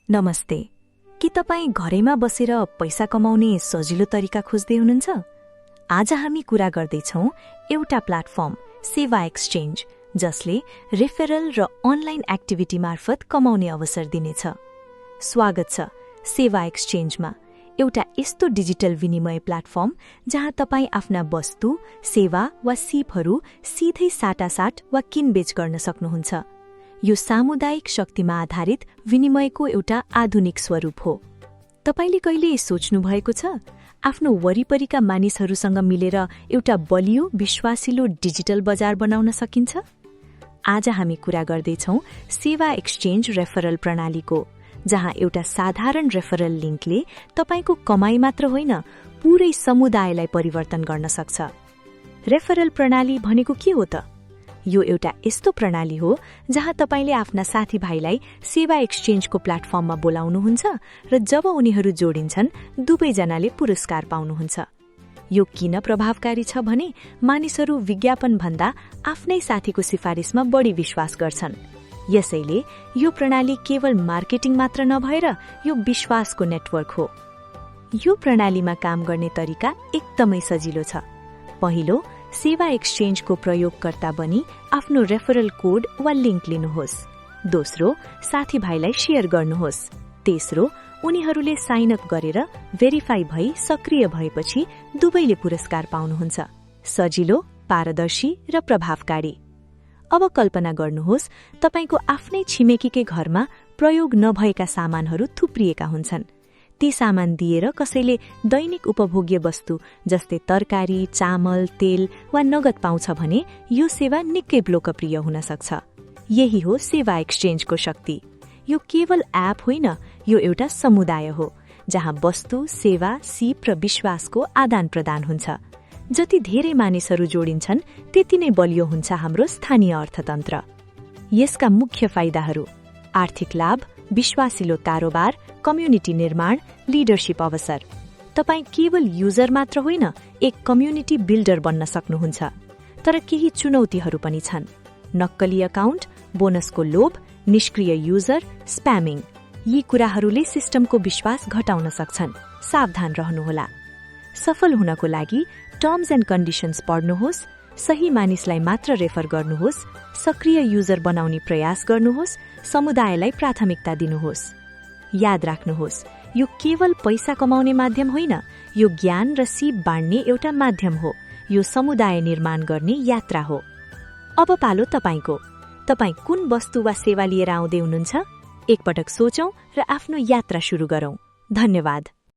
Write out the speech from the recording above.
नमस्ते। के तपाईँ घरैमा बसेर पैसा कमाउने सजिलो तरिका खोज्दै हुनुहुन्छ? आज हामी कुरा गर्दैछौँ एउटा प्लेटफर्म सेवा एक्सचेन्ज, जसले रेफरल र अनलाइन एक्टिभिटी मार्फत कमाउने अवसर दिनेछ। स्वागत छ सेवा एक्सचेन्जमा, एउटा यस्तो डिजिटल विनिमय प्लेटफर्म जहाँ तपाईँ आफ्ना वस्तु, सेवा वा सिपहरू सिधै साटासाट वा किनबेच गर्न सक्नुहुन्छ। यो सामुदायिक शक्तिमा आधारित विनिमयको एउटा आधुनिक स्वरूप हो। तपाईले कहिले सोच्नु भएको छ आफ्नो वरिपरिका मानिसहरूसँग मिलेर एउटा बलियो, विश्वासिलो डिजिटल बजार बनाउन सकिन्छ? आज हामी कुरा गर्दैछौँ सेवा एक्सचेन्ज रेफरल प्रणालीको, जहाँ एउटा साधारण रेफरल लिङ्कले तपाईको कमाई मात्र होइन, पूरै समुदायलाई परिवर्तन गर्न सक्छ। रेफरल प्रणाली भनेको के हो त? यो एउटा यस्तो प्रणाली हो जहाँ तपाईले आफ्ना साथीभाइलाई सेवा एक्सचेन्जको प्लेटफर्ममा बोलाउनुहुन्छ र जब उनीहरू जोडिन्छन्, दुवैजनाले पुरस्कार पाउनुहुन्छ। यो किन प्रभावकारी छ भने मानिसहरू विज्ञापन भन्दा आफ्नै साथीको सिफारिसमा बढी विश्वास गर्छन्। यसैले यो प्रणाली केवल मार्केटिङ मात्र नभएर यो विश्वासको नेटवर्क हो। यो प्रणालीमा काम गर्ने तरिका एकदमै सजिलो छ। पहिलो, सेवा एक्सचेन्जको प्रयोगकर्ता बनी आफ्नो रेफरल कोड वा लिङ्क लिनुहोस्। दोस्रो, साथीभाइलाई शेयर गर्नुहोस्। तेस्रो, उनीहरूले साइन अप गरेर भेरिफाई भई सक्रिय भएपछि दुवैले पुरस्कार पाउनुहुन्छ। सजिलो, पारदर्शी र प्रभावकारी। अब कल्पना गर्नुहोस्, तपाईको आफ्नै छिमेकीकै घरमा प्रयोग नभएका सामानहरू थुप्रिएका हुन्छन्। ती सामान दिएर कसैले दैनिक उपभोग्य वस्तु जस्तै तरकारी, चामल, तेल वा नगद पाउँछ भने यो सेवा निकै लोकप्रिय हुन सक्छ। यही हो सेवा एक्सचेन्जको शक्ति। यो केवल एप होइन, यो एउटा समुदाय हो जहाँ वस्तु, सेवा, सिप र विश्वासको आदान प्रदान हुन्छ। जति धेरै मानिसहरू जोडिन्छन्, त्यति नै बलियो हुन्छ हाम्रो स्थानीय अर्थतन्त्र। यसका मुख्य फाइदाहरू: आर्थिक लाभ, विश्वासिलो कारोबार, कम्युनिटी निर्माण, लिडरशिप अवसर। तपाईँ केवल युजर मात्र होइन, एक कम्युनिटी बिल्डर बन्न सक्नुहुन्छ। तर केही चुनौतीहरू पनि छन्। नक्कली अकाउन्ट, बोनसको लोभ, निष्क्रिय युजर, स्प्यामिङ। यी कुराहरूले सिस्टमको विश्वास घटाउन सक्छन्। सावधान रहनुहोला। सफल हुनको लागि टर्म्स एन्ड कन्डिसन्स पढ्नुहोस्, सही मानिसलाई मात्र रेफर गर्नुहोस्, सक्रिय युजर बनाउने प्रयास गर्नुहोस्, समुदायलाई प्राथमिकता दिनुहोस्। याद राख्नुहोस्, यो केवल पैसा कमाउने माध्यम होइन, यो ज्ञान र सिप बाँड्ने एउटा माध्यम हो। यो समुदाय निर्माण गर्ने यात्रा हो। अब पालो तपाईको। तपाईँ कुन वस्तु वा सेवा लिएर आउँदै हुनुहुन्छ? एकपटक सोचौं र आफ्नो यात्रा सुरु गरौं। धन्यवाद।